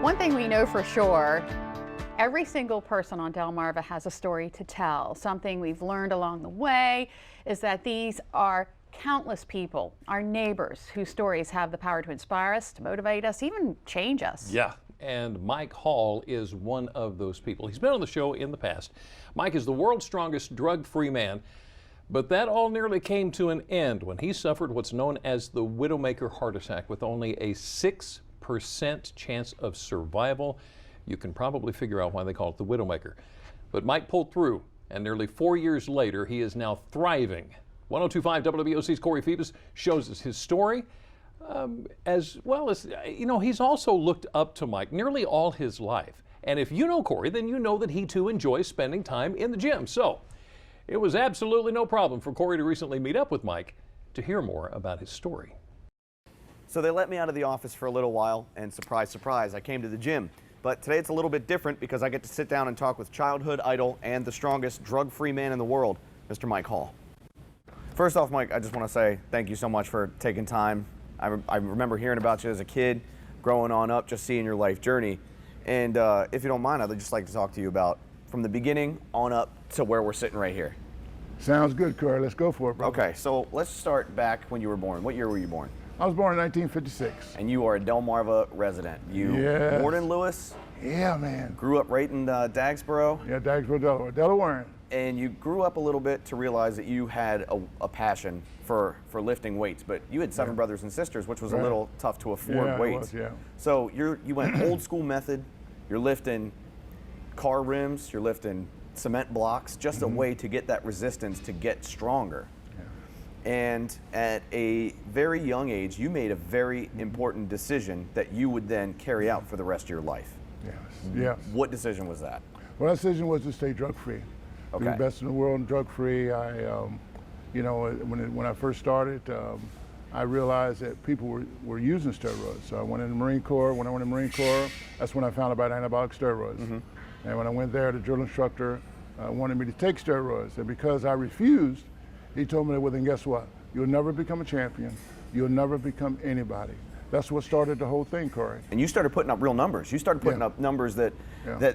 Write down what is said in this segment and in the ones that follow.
One thing we know for sure, every single person on Delmarva has a story to tell. Something we've learned along the way is that these are countless people, our neighbors, whose stories have the power to inspire us, to motivate us, even change us. Yeah, and Mike Hall is one of those people. He's been on the show in the past. Mike is the world's strongest drug-free man, but that all nearly came to an end when he suffered what's known as the Widowmaker heart attack with only a 6% chance of survival. You can probably figure out why they call it the Widowmaker. But Mike pulled through, and nearly 4 years later, he is now thriving. 102.5 WBOC's Corey Phoebus shows us his story, as well as, he's also looked up to Mike nearly all his life. And if you know Corey, then you know that he too enjoys spending time in the gym. So it was absolutely no problem for Corey to recently meet up with Mike to hear more about his story. So they let me out of the office for a little while, and surprise, surprise, I came to the gym. But today it's a little bit different because I get to sit down and talk with childhood idol and the strongest drug-free man in the world, Mr. Mike Hall. First off, Mike, I just want to say thank you so much for taking time. I remember hearing about you as a kid, growing on up, just seeing your life journey. And if you don't mind, I'd just like to talk to you about from the beginning on up to where we're sitting right here. Sounds good, Corey. Let's go for it, bro. Okay, so let's start back when you were born. What year were you born? I was born in 1956. And you are a Delmarva resident. You Yes. born in Lewis, Yeah, man. grew up right in Dagsboro, Yeah, Dagsboro, Delaware. Delaware. and you grew up a little bit to realize that you had a passion for lifting weights, but you had seven brothers and sisters, which was a Right. little tough to afford Yeah, it weights. was, yeah. So you went old school method, you're lifting car rims, you're lifting cement blocks, just a way to get that resistance to get stronger. And at a very young age, you made a very important decision that you would then carry out for the rest of your life. Yes, yes. What decision was that? Well, that decision was to stay drug-free. Be the Okay. best in the world and drug-free. When I first started, I realized that people were using steroids. So I went in the Marine Corps. When I went in the Marine Corps, that's when I found out about anabolic steroids. And when I went there, the drill instructor wanted me to take steroids. And because I refused, he told me, well, then guess what? You'll never become a champion. You'll never become anybody. That's what started the whole thing, Corey. And you started putting up real numbers. You started putting Yeah. up numbers that Yeah.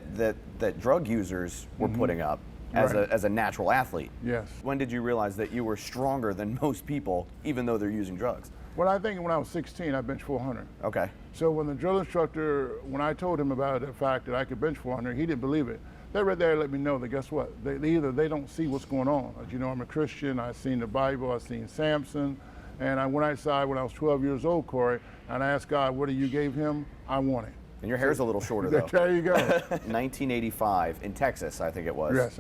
that drug users were putting up as Right. as a natural athlete. Yes. When did you realize that you were stronger than most people, even though they're using drugs? Well, I think when I was 16, I benched 400. Okay. So when the drill instructor, when I told him about the fact that I could bench 400, he didn't believe it. That right there let me know that guess what? They don't see what's going on. As you know, I'm a Christian. I've seen the Bible. I've seen Samson. And I went outside when I was 12 years old, Corey, and I asked God, what you gave him? I want it. And your hair's a little shorter though. There you go. 1985 in Texas, I think it was. Yes,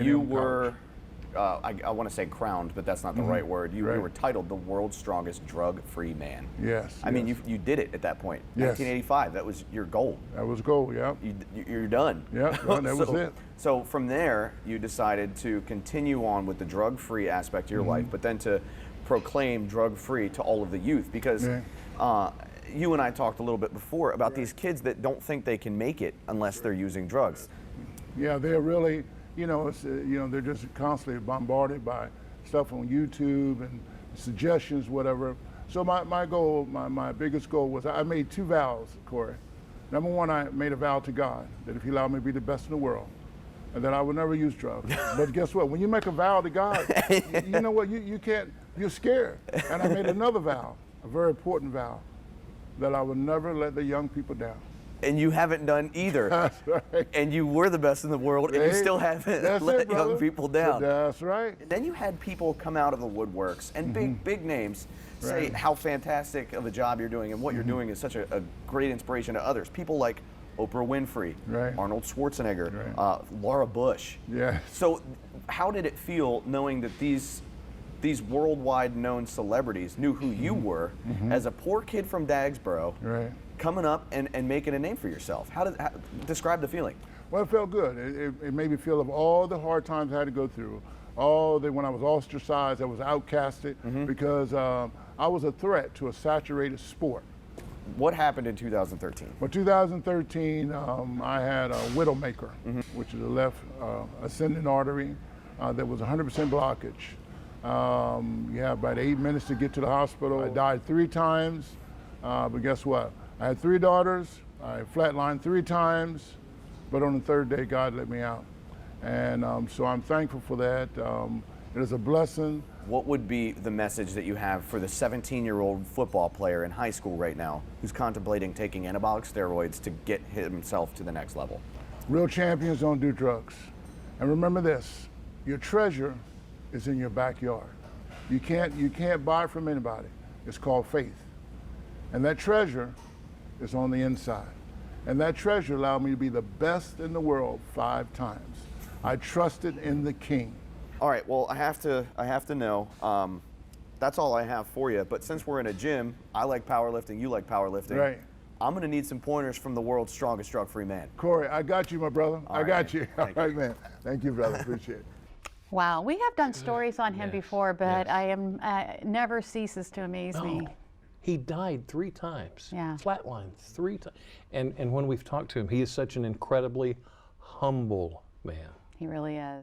You A&M were, I want to say crowned, but that's not the right word. You Right. were titled the world's strongest drug-free man. Yes. I mean, yes. you did it at that point. Yes. 1985, that was your goal. That was gold, yeah. You're done. Yeah, that was it. So from there, you decided to continue on with the drug-free aspect of your life, but then to proclaim drug-free to all of the youth because you and I talked a little bit before about these kids that don't think they can make it unless they're using drugs. Yeah, they're really, they're just constantly bombarded by stuff on YouTube and suggestions, whatever. So my goal, my biggest goal was I made two vows, Corey. Number one, I made a vow to God that if He allowed me to be the best in the world, and that I would never use drugs. But guess what? When you make a vow to God, you know what? You can't. You're scared. And I made another vow, a very important vow, that I would never let the young people down. And you haven't done either. That's right. And you were the best in the world, and you Hey, still haven't that's let it, young brother. people down. That's right. And then you had people come out of the woodworks and big names say Right. how fantastic of a job you're doing and what you're doing is such a great inspiration to others. People like Oprah Winfrey, Right. Arnold Schwarzenegger, Right. Laura Bush. Yeah. So how did it feel knowing that these worldwide known celebrities knew who you were as a poor kid from Dagsboro, Right. coming up and making a name for yourself? How describe the feeling? Well, it felt good. It made me feel of all the hard times I had to go through, when I was ostracized, I was outcasted because I was a threat to a saturated sport. What happened in 2013? Well, 2013, I had a widowmaker, which is a left ascending artery that was 100% blockage. You have about 8 minutes to get to the hospital. I died 3 times, but guess what? I had 3 daughters, I flatlined 3 times, but on the 3rd day, God let me out. And so I'm thankful for that. It is a blessing. What would be the message that you have for the 17-year-old football player in high school right now who's contemplating taking anabolic steroids to get himself to the next level? Real champions don't do drugs. And remember this, your treasure is in your backyard. You can't buy it from anybody. It's called faith. And that treasure is on the inside. And that treasure allowed me to be the best in the world 5 times. I trusted in the King. All right, well, I have to know. That's all I have for you. But since we're in a gym, I like powerlifting, you like powerlifting. Right. I'm going to need some pointers from the world's strongest drug-free man. Corey, I got you, my brother. I right, got man. you. All Thank right, man. Thank you, brother. Appreciate it. Wow, we have done stories on him Yes, before, but yes. I am never ceases to amaze me. No. He died 3 times. Yeah. Flatlined 3 times. And when we've talked to him, he is such an incredibly humble man. He really is.